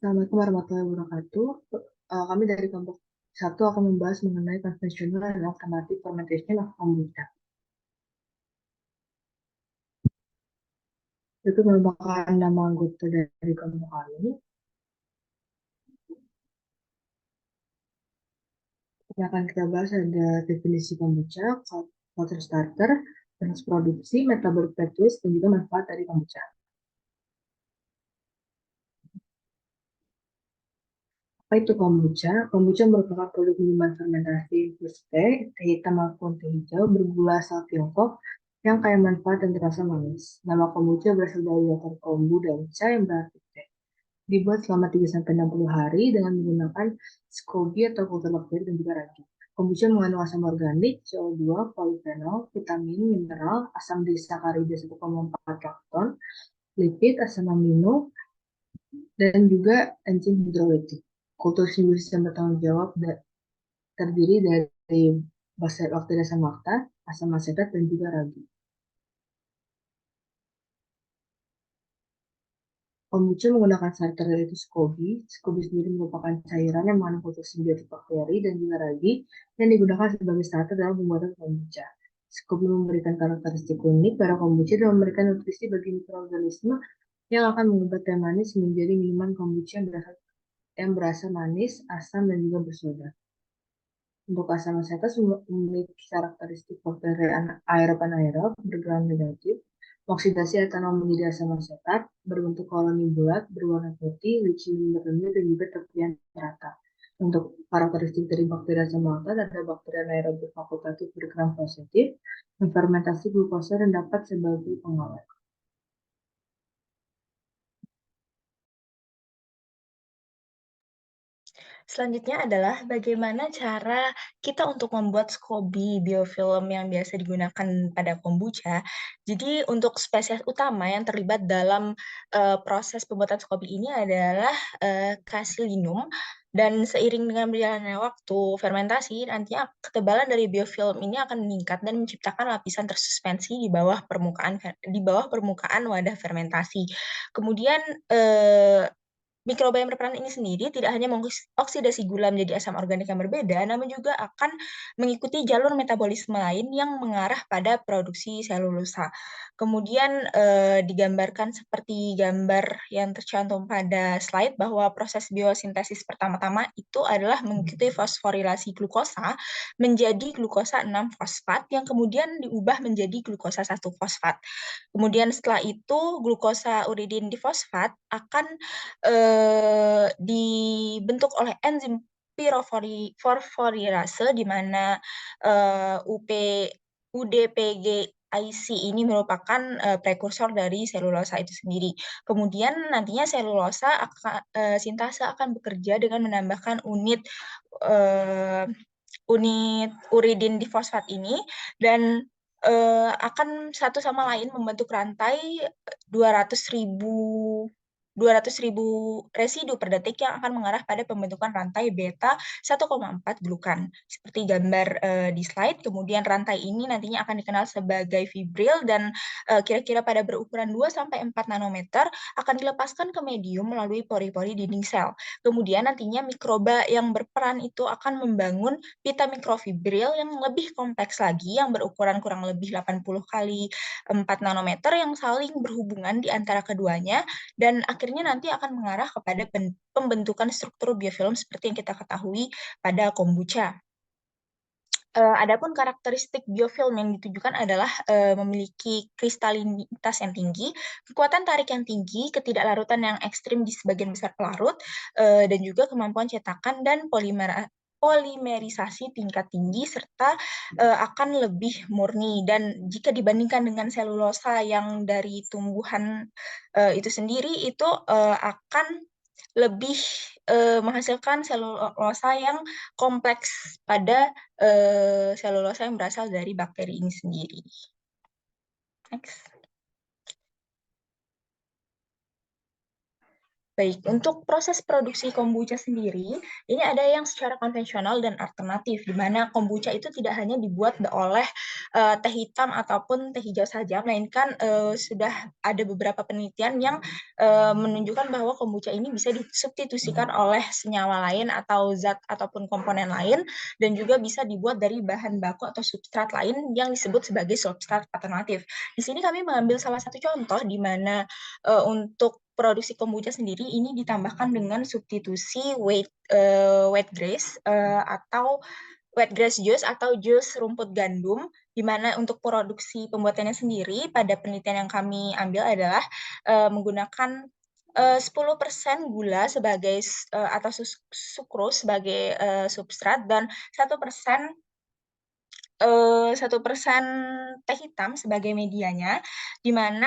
Assalamualaikum warahmatullahi wabarakatuh. Kami dari kelompok satu akan membahas mengenai conventional dan alternative fermentation of kombucha. Itu merupakan nama anggota dari kelompok kami. Yang akan kita bahas ada definisi kombucha, culture starter, proses produksi, metabolic pathways, dan juga manfaat dari kombucha. Apa itu kombucha? Kombucha merupakan produk minuman fermentasi infus teh hitam maupun teh hijau bergula asal Tiongkok yang kaya manfaat dan terasa manis. Nama kombucha berasal dari akar kombu dan cha yang berarti teh. Dibuat selama 3-60 hari dengan menggunakan SCOBY atau kultur bakteri dan juga ragi. Kombucha mengandung asam organik, CO2, polifenol, vitamin, mineral, asam disakarida 1,4 lakton, lipid, asam amino, dan juga enzim hidrolitik. Kultur simbiosis yang bertanggung jawab terdiri dari bakteri asam laktat, asam asetat, dan juga ragi. Kombucha menggunakan starter yaitu SCOBY. SCOBY sendiri merupakan cairan yang mengandung kultur simbiotik bakteri dan juga ragi yang digunakan sebagai starter dalam pembuatan kombucha. SCOBY memberikan karakteristik unik pada kombucha dan memberikan nutrisi bagi mikroorganisme yang akan mengubah teh manis menjadi minuman kombucha yang berasa manis, asam, dan juga bersoda. Untuk asam asetat memiliki karakteristik bakteri aerob anaerob bergerak negatif. Oksidasi etanol menjadi asam asetat berbentuk koloni bulat berwarna putih, licin rendah dan juga tepian rata. Untuk karakteristik dari bakteri asam laktat ada bakteri anaerob fakultatif bergerak positif, menfermentasi glukosa dan dapat sebagai pengawet. Selanjutnya adalah bagaimana cara kita untuk membuat SCOBY biofilm yang biasa digunakan pada kombucha. Jadi untuk spesies utama yang terlibat dalam proses pembuatan SCOBY ini adalah Cassilinum. Dan seiring dengan berjalannya waktu fermentasi, nantinya ketebalan dari biofilm ini akan meningkat dan menciptakan lapisan tersuspensi di bawah permukaan wadah fermentasi. Kemudian mikroba yang berperan ini sendiri tidak hanya mengoksidasi gula menjadi asam organik yang berbeda, namun juga akan mengikuti jalur metabolisme lain yang mengarah pada produksi selulosa. Kemudian digambarkan seperti gambar yang tercantum pada slide bahwa proses biosintesis pertama-tama itu adalah mengikuti fosforilasi glukosa menjadi glukosa 6-fosfat yang kemudian diubah menjadi glukosa 1-fosfat. Kemudian setelah itu glukosa uridin difosfat akan dibentuk oleh enzim pirofosforilase di mana UDPGIC ini merupakan prekursor dari selulosa itu sendiri. Kemudian nantinya selulosa sintase akan bekerja dengan menambahkan unit uridin difosfat ini dan akan satu sama lain membentuk rantai 200.000 residu per detik yang akan mengarah pada pembentukan rantai beta 1,4 glukan. Seperti gambar di slide, kemudian rantai ini nantinya akan dikenal sebagai fibril dan kira-kira pada berukuran 2-4 nanometer akan dilepaskan ke medium melalui pori-pori dinding sel. Kemudian nantinya mikroba yang berperan itu akan membangun pita mikrofibril yang lebih kompleks lagi yang berukuran kurang lebih 80 kali 4 nanometer yang saling berhubungan di antara keduanya dan akhirnya nanti akan mengarah kepada pembentukan struktur biofilm seperti yang kita ketahui pada kombucha. Adapun karakteristik biofilm yang ditujukan adalah memiliki kristalinitas yang tinggi, kekuatan tarik yang tinggi, ketidaklarutan yang ekstrim di sebagian besar pelarut, dan juga kemampuan cetakan dan polimerisasi tingkat tinggi serta akan lebih murni. Dan jika dibandingkan dengan selulosa yang dari tumbuhan itu sendiri itu akan lebih menghasilkan selulosa yang kompleks pada selulosa yang berasal dari bakteri ini sendiri. Next. Baik, untuk proses produksi kombucha sendiri, ini ada yang secara konvensional dan alternatif, di mana kombucha itu tidak hanya dibuat oleh teh hitam ataupun teh hijau saja, melainkan sudah ada beberapa penelitian yang menunjukkan bahwa kombucha ini bisa disubstitusikan oleh senyawa lain atau zat ataupun komponen lain, dan juga bisa dibuat dari bahan baku atau substrat lain yang disebut sebagai substrat alternatif. Di sini kami mengambil salah satu contoh di mana untuk produksi kombucha sendiri ini ditambahkan dengan substitusi wheatgrass atau wheatgrass juice atau jus rumput gandum, di mana untuk produksi pembuatannya sendiri pada penelitian yang kami ambil adalah menggunakan 10% gula sebagai atau sukrose sebagai substrat dan 1% 1% teh hitam sebagai medianya, di mana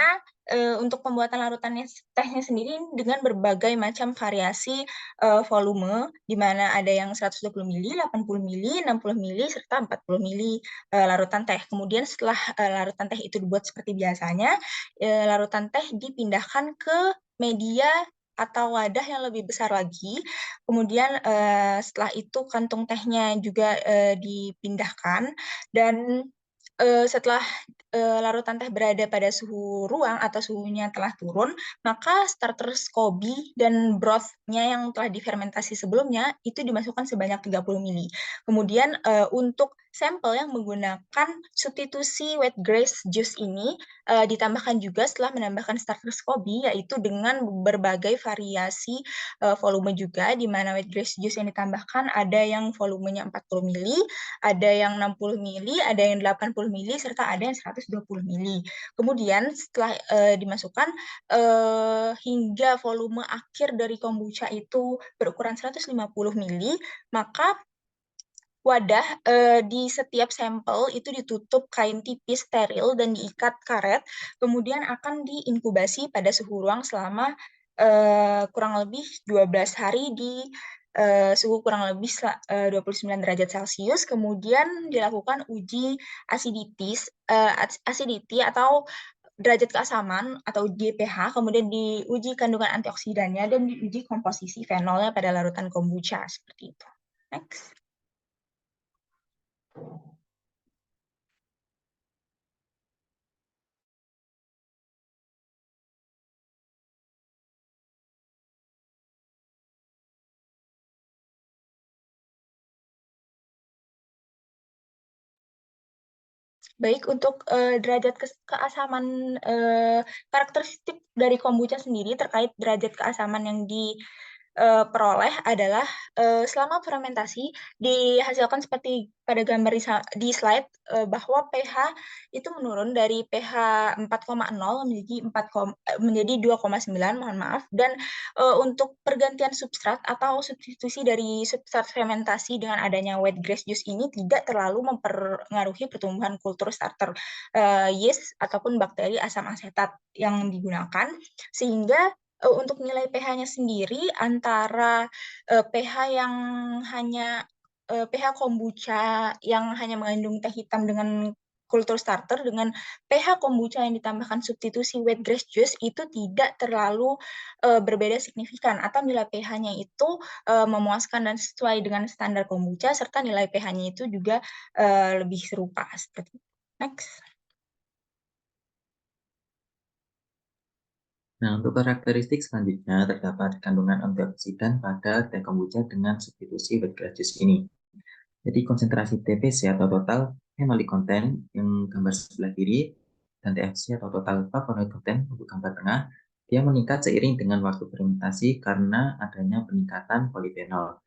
untuk pembuatan larutannya tehnya sendiri dengan berbagai macam variasi volume, di mana ada yang 120 ml, 80 ml, 60 ml, serta 40 ml larutan teh. Kemudian setelah larutan teh itu dibuat seperti biasanya, larutan teh dipindahkan ke media atau wadah yang lebih besar lagi. Kemudian setelah itu kantung tehnya juga dipindahkan, dan setelah larutan teh berada pada suhu ruang atau suhunya telah turun, maka starter SCOBY dan broth-nya yang telah difermentasi sebelumnya itu dimasukkan sebanyak 30 ml. Kemudian untuk sampel yang menggunakan substitusi wheatgrass juice ini ditambahkan juga setelah menambahkan starter SCOBY, yaitu dengan berbagai variasi volume juga, di mana wheatgrass juice yang ditambahkan ada yang volumenya 40 ml, ada yang 60 ml, ada yang 80 ml, serta ada yang 120 ml. Kemudian setelah dimasukkan hingga volume akhir dari kombucha itu berukuran 150 ml, maka wadah di setiap sampel itu ditutup kain tipis steril dan diikat karet, kemudian akan diinkubasi pada suhu ruang selama kurang lebih 12 hari di suhu kurang lebih 29 derajat Celcius, kemudian dilakukan uji acidity atau derajat keasaman atau DPH, kemudian diuji kandungan antioksidannya dan diuji komposisi fenolnya pada larutan kombucha seperti itu. Next. Baik, untuk derajat keasaman, karakteristik dari kombucha sendiri terkait derajat keasaman yang diperoleh adalah selama fermentasi dihasilkan seperti pada gambar di slide, bahwa pH itu menurun dari pH 4,0 menjadi 2,9, mohon maaf, dan untuk pergantian substrat atau substitusi dari substrat fermentasi dengan adanya wheatgrass juice ini tidak terlalu mempengaruhi pertumbuhan kultur starter yeast ataupun bakteri asam asetat yang digunakan, sehingga untuk nilai pH-nya sendiri antara pH yang hanya pH kombucha yang hanya mengandung teh hitam dengan kultur starter dengan pH kombucha yang ditambahkan substitusi wheatgrass juice itu tidak terlalu berbeda signifikan, atau nilai pH-nya itu memuaskan dan sesuai dengan standar kombucha, serta nilai pH-nya itu juga lebih serupa seperti itu. Next. Nah, untuk karakteristik selanjutnya terdapat kandungan antioksidan pada teh kombucha dengan substitusi wheatgrass juice ini. Jadi konsentrasi TPC atau total phenolic content yang gambar sebelah kiri dan TFC atau total flavonoid content untuk gambar tengah, dia meningkat seiring dengan waktu fermentasi karena adanya peningkatan polifenol.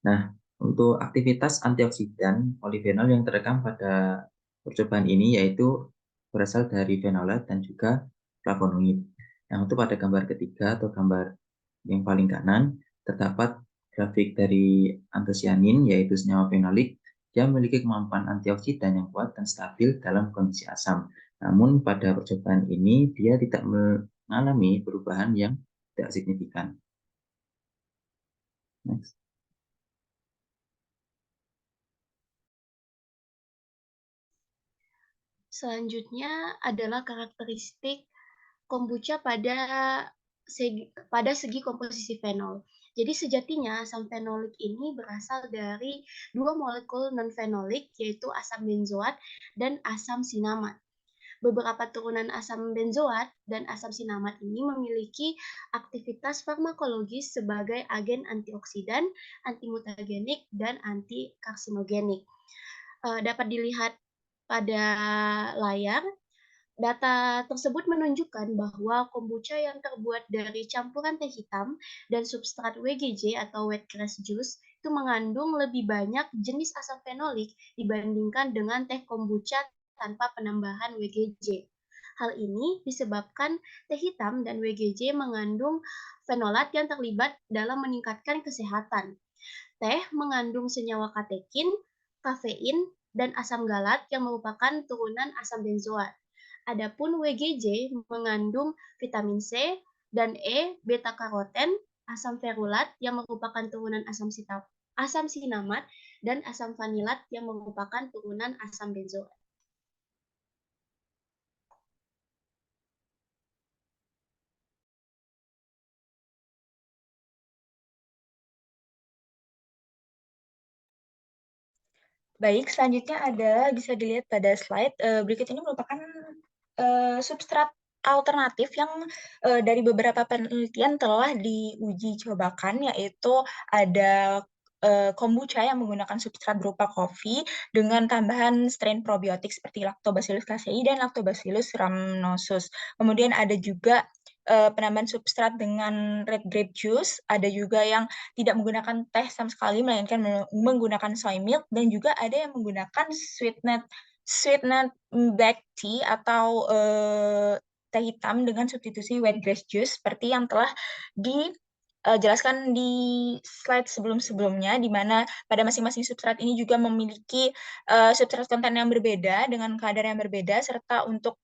Nah, untuk aktivitas antioksidan polifenol yang terekam pada percobaan ini yaitu berasal dari fenolat dan juga flavonoid. Nah, untuk pada gambar ketiga atau gambar yang paling kanan terdapat grafik dari antosianin yaitu senyawa fenolik. Dia memiliki kemampuan antioksidan yang kuat dan stabil dalam kondisi asam. Namun pada percobaan ini dia tidak mengalami perubahan yang tidak signifikan. Next. Selanjutnya adalah karakteristik kombucha pada segi komposisi fenol. Jadi sejatinya asam fenolik ini berasal dari dua molekul non-fenolik, yaitu asam benzoat dan asam sinamat. Beberapa turunan asam benzoat dan asam sinamat ini memiliki aktivitas farmakologis sebagai agen antioksidan, antimutagenik, dan antikarsinogenik. Dapat dilihat pada layar. Data tersebut menunjukkan bahwa kombucha yang terbuat dari campuran teh hitam dan substrat WGJ atau wet grass juice itu mengandung lebih banyak jenis asam fenolik dibandingkan dengan teh kombucha tanpa penambahan WGJ. Hal ini disebabkan teh hitam dan WGJ mengandung fenolat yang terlibat dalam meningkatkan kesehatan. Teh mengandung senyawa katekin, kafein, dan asam galat yang merupakan turunan asam benzoat. Adapun WGJ mengandung vitamin C dan E, beta-karoten, asam ferulat yang merupakan turunan asam sinamat, dan asam vanilat yang merupakan turunan asam benzoat. Baik, selanjutnya bisa dilihat pada slide berikut ini merupakan substrat alternatif yang dari beberapa penelitian telah diuji cobakan, yaitu ada kombucha yang menggunakan substrat berupa kopi dengan tambahan strain probiotik seperti Lactobacillus casei dan Lactobacillus rhamnosus. Kemudian ada juga penambahan substrat dengan red grape juice, ada juga yang tidak menggunakan teh sama sekali, melainkan menggunakan soy milk, dan juga ada yang menggunakan sweetened black tea atau teh hitam dengan substitusi white grass juice seperti yang telah dijelaskan di slide sebelum-sebelumnya, di mana pada masing-masing substrat ini juga memiliki substrat konten yang berbeda dengan kadar yang berbeda, serta untuk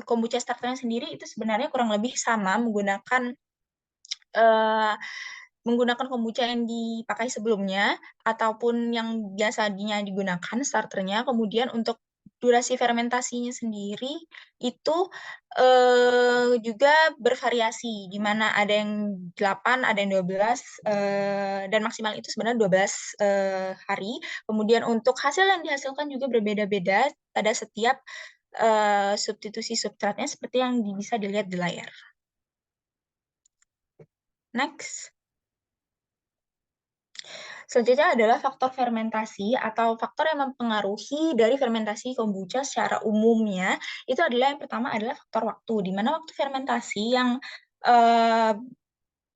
kombucha starternya sendiri itu sebenarnya kurang lebih sama menggunakan kombucha yang dipakai sebelumnya ataupun yang biasanya digunakan starternya. Kemudian untuk durasi fermentasinya sendiri itu juga bervariasi, di mana ada yang 8, ada yang 12, dan maksimal itu sebenarnya 12 hari. Kemudian untuk hasil yang dihasilkan juga berbeda-beda pada setiap substitusi substratnya seperti yang bisa dilihat di layar. Next. Selanjutnya adalah faktor fermentasi atau faktor yang mempengaruhi dari fermentasi kombucha secara umumnya. Itu adalah yang pertama adalah faktor waktu, di mana waktu fermentasi yang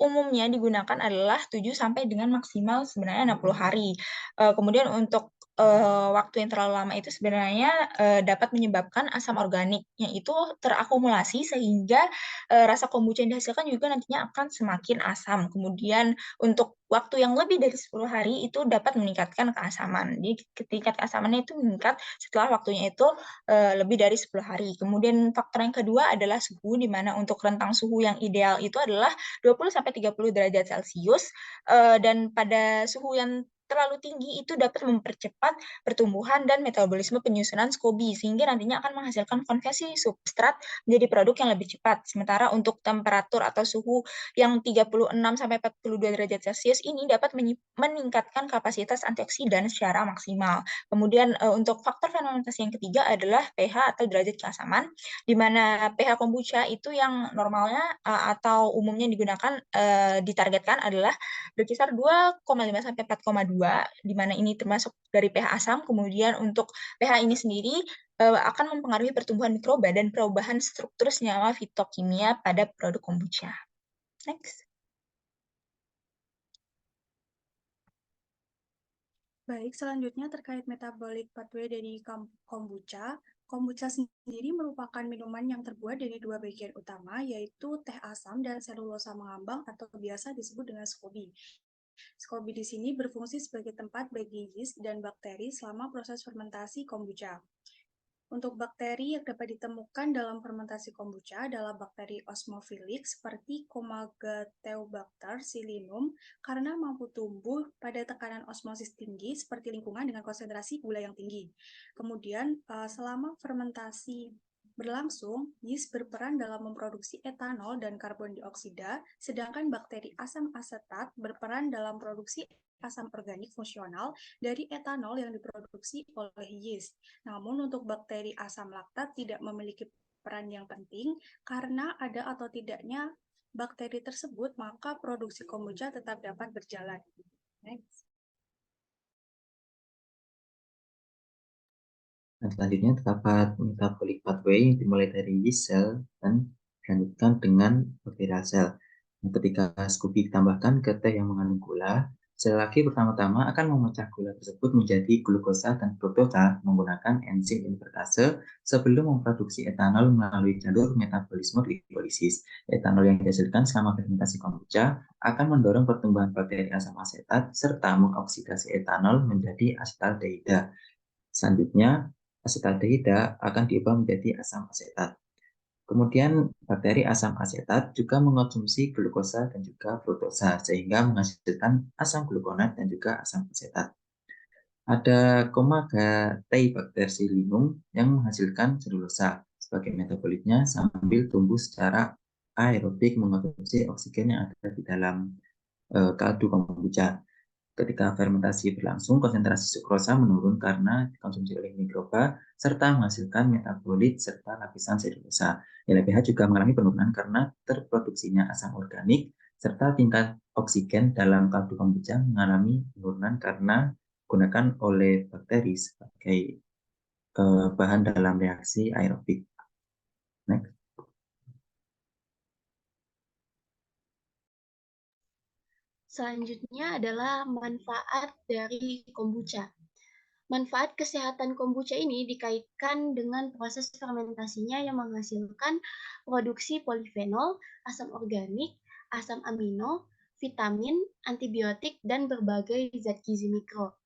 umumnya digunakan adalah 7 sampai dengan maksimal sebenarnya 60 hari. Kemudian untuk waktu yang terlalu lama itu sebenarnya dapat menyebabkan asam organiknya itu terakumulasi sehingga rasa kombucha yang dihasilkan juga nantinya akan semakin asam. Kemudian untuk waktu yang lebih dari 10 hari itu dapat meningkatkan keasaman. Jadi tingkat keasamannya itu meningkat setelah waktunya itu lebih dari 10 hari. Kemudian faktor yang kedua adalah suhu, di mana untuk rentang suhu yang ideal itu adalah 20 sampai 30 derajat Celcius, dan pada suhu yang terlalu tinggi itu dapat mempercepat pertumbuhan dan metabolisme penyusunan SCOBY sehingga nantinya akan menghasilkan konversi substrat menjadi produk yang lebih cepat. Sementara untuk temperatur atau suhu yang 36 sampai 42 derajat Celcius ini dapat meningkatkan kapasitas antioksidan secara maksimal. Kemudian untuk faktor fermentasi yang ketiga adalah pH atau derajat keasaman, di mana pH kombucha itu yang normalnya atau umumnya digunakan ditargetkan adalah berkisar 2,5 sampai 4,2, di mana ini termasuk dari pH asam. Kemudian untuk pH ini sendiri akan mempengaruhi pertumbuhan mikroba dan perubahan struktur senyawa fitokimia pada produk kombucha. Next. Baik, selanjutnya terkait metabolic pathway dari kombucha. Kombucha sendiri merupakan minuman yang terbuat dari dua bagian utama, yaitu teh asam dan selulosa mengambang atau biasa disebut dengan SCOBY. SCOBY di sini berfungsi sebagai tempat bagi yeast dan bakteri selama proses fermentasi kombucha. Untuk bakteri yang dapat ditemukan dalam fermentasi kombucha adalah bakteri osmofilik seperti Commagoteobacter silinum karena mampu tumbuh pada tekanan osmosis tinggi seperti lingkungan dengan konsentrasi gula yang tinggi. Kemudian selama fermentasi berlangsung, yeast berperan dalam memproduksi etanol dan karbon dioksida, sedangkan bakteri asam asetat berperan dalam produksi asam organik fungsional dari etanol yang diproduksi oleh yeast. Namun untuk bakteri asam laktat tidak memiliki peran yang penting karena ada atau tidaknya bakteri tersebut, maka produksi kombucha tetap dapat berjalan. Next. Dan selanjutnya terdapat metabolic pathway dimulai dari yeast cell dan dilanjutkan dengan bacterial cell. Ketika Scooby ditambahkan ke teh yang mengandung gula, sel lagi pertama-tama akan memecah gula tersebut menjadi glukosa dan fruktosa menggunakan enzim invertase sebelum memproduksi etanol melalui jalur metabolisme glikolisis. Etanol yang dihasilkan selama fermentasi kombucha akan mendorong pertumbuhan bakteri asam asetat serta mengoksidasi etanol menjadi asetaldehida. Selanjutnya, asetaldehida akan diubah menjadi asam asetat. Kemudian bakteri asam asetat juga mengonsumsi glukosa dan juga fruktosa sehingga menghasilkan asam glukonat dan juga asam asetat. Ada Comagallibacterium yang menghasilkan selulosa sebagai metabolitnya sambil tumbuh secara aerobik mengonsumsi oksigen yang ada di dalam kaldu kombucha. Ketika fermentasi berlangsung, konsentrasi sukrosa menurun karena dikonsumsi oleh mikroba serta menghasilkan metabolit serta lapisan selulosa. LPH juga mengalami penurunan karena terproduksinya asam organik serta tingkat oksigen dalam kaldu kombucha mengalami penurunan karena digunakan oleh bakteri sebagai bahan dalam reaksi aerobik. Next. Selanjutnya adalah manfaat dari kombucha. Manfaat kesehatan kombucha ini dikaitkan dengan proses fermentasinya yang menghasilkan produksi polifenol, asam organik, asam amino, vitamin, antibiotik, dan berbagai zat gizi mikro.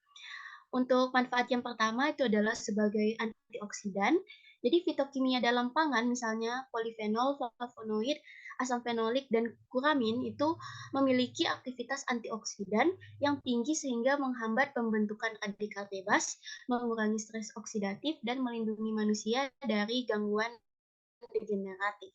Untuk manfaat yang pertama itu adalah sebagai antioksidan. Jadi fitokimia dalam pangan misalnya polifenol, flavonoid, asam fenolik, dan kuramin itu memiliki aktivitas antioksidan yang tinggi sehingga menghambat pembentukan radikal bebas, mengurangi stres oksidatif, dan melindungi manusia dari gangguan degeneratif.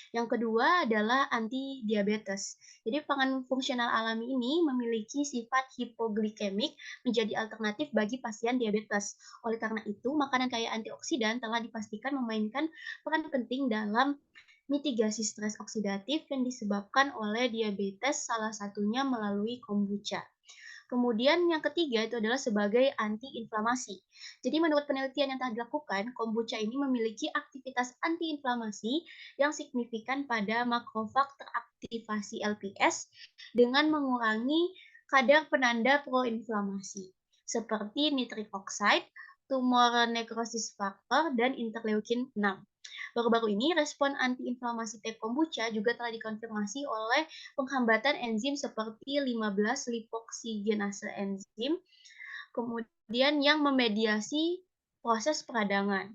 Yang kedua adalah anti-diabetes. Jadi pangan fungsional alami ini memiliki sifat hipoglikemik menjadi alternatif bagi pasien diabetes. Oleh karena itu, makanan kaya antioksidan telah dipastikan memainkan peran penting dalam mitigasi stres oksidatif yang disebabkan oleh diabetes, salah satunya melalui kombucha. Kemudian yang ketiga itu adalah sebagai antiinflamasi. Jadi menurut penelitian yang telah dilakukan, kombucha ini memiliki aktivitas antiinflamasi yang signifikan pada makrofag teraktivasi LPS dengan mengurangi kadar penanda proinflamasi seperti nitric oxide, tumor necrosis factor, dan interleukin 6. Baru-baru ini, respon antiinflamasi teh kombucha juga telah dikonfirmasi oleh penghambatan enzim seperti 15 lipoksigenase enzim, kemudian yang memediasi proses peradangan.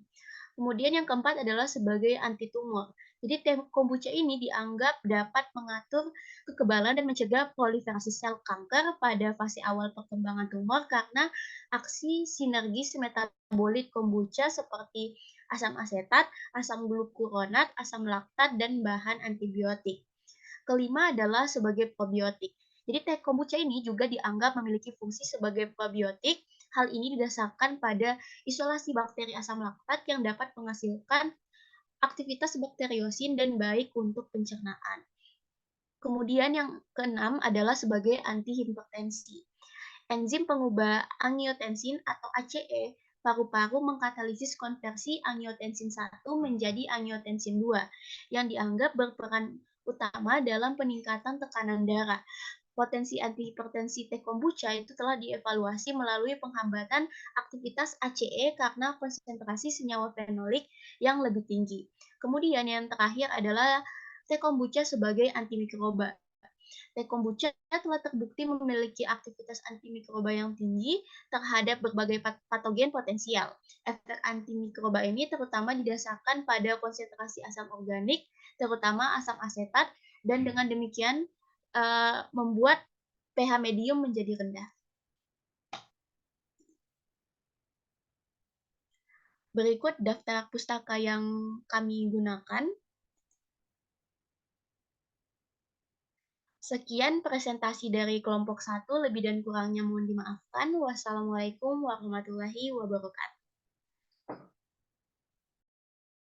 Kemudian yang keempat adalah sebagai antitumor. Jadi teh kombucha ini dianggap dapat mengatur kekebalan dan mencegah proliferasi sel kanker pada fase awal perkembangan tumor karena aksi sinergis metabolit kombucha seperti asam asetat, asam glukuronat, asam laktat, dan bahan antibiotik. Kelima adalah sebagai probiotik. Jadi teh kombucha ini juga dianggap memiliki fungsi sebagai probiotik. Hal ini didasarkan pada isolasi bakteri asam laktat yang dapat menghasilkan aktivitas bakteriosin dan baik untuk pencernaan. Kemudian yang keenam adalah sebagai antihipertensi. Enzim pengubah angiotensin atau ACE paru-paru mengkatalisis konversi angiotensin 1 menjadi angiotensin 2 yang dianggap berperan utama dalam peningkatan tekanan darah. Potensi antihipertensi teh kombucha itu telah dievaluasi melalui penghambatan aktivitas ACE karena konsentrasi senyawa fenolik yang lebih tinggi. Kemudian yang terakhir adalah teh kombucha sebagai antimikroba. Teh kombucha telah terbukti memiliki aktivitas antimikroba yang tinggi terhadap berbagai patogen potensial. Efek antimikroba ini terutama didasarkan pada konsentrasi asam organik, terutama asam asetat, dan dengan demikian membuat pH medium menjadi rendah. Berikut daftar pustaka yang kami gunakan. Sekian presentasi dari kelompok 1, lebih dan kurangnya mohon dimaafkan. Wassalamualaikum warahmatullahi wabarakatuh.